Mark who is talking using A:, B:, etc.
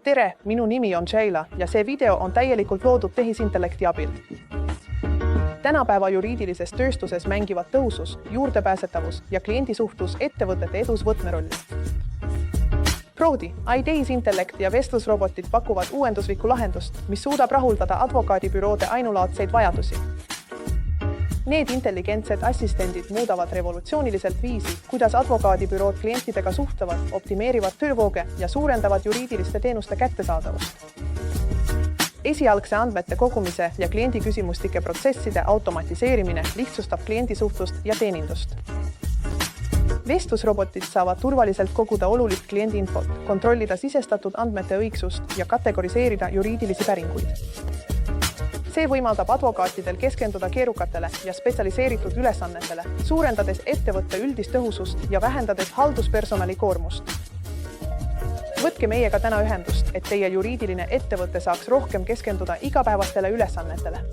A: Tere, minu nimi on Sheila ja see video on täielikult loodud tehisintellekti abil. Tänapäeva juriidilises tööstuses mängivad tõhusus, juurdepääsetavus ja kliendisuhtlus ettevõtete edus võtmerolli. Prodi, tehisintellekt ja vestlusrobotid pakuvad uuenduslikku lahendust, mis suudab rahuldada advokaadibüroode ainulaadseid vajadusi. Need intelligentsed assistendid muudavad revolutsiooniliselt viisi, kuidas advokaadibürood klientidega suhtlevad, optimeerivad töövooge ja suurendavad juriidiliste teenuste kättesaadavust. Esialgse andmete kogumise ja kliendiküsimustike protsesside automatiseerimine lihtsustab kliendisuhtlust ja teenindust. Vestlusrobotid saavad turvaliselt koguda olulist kliendiinfot, kontrollida sisestatud andmete õigsust ja kategoriseerida juriidilisi päringuid. See võimaldab advokaatidel keskenduda keerukatele ja spetsialiseeritud ülesannetele, suurendades ettevõtte üldist tõhusust ja vähendades halduspersonali koormust. Võtke meiega täna ühendust, et teie juriidiline ettevõte saaks rohkem keskenduda igapäevastele ülesannetele.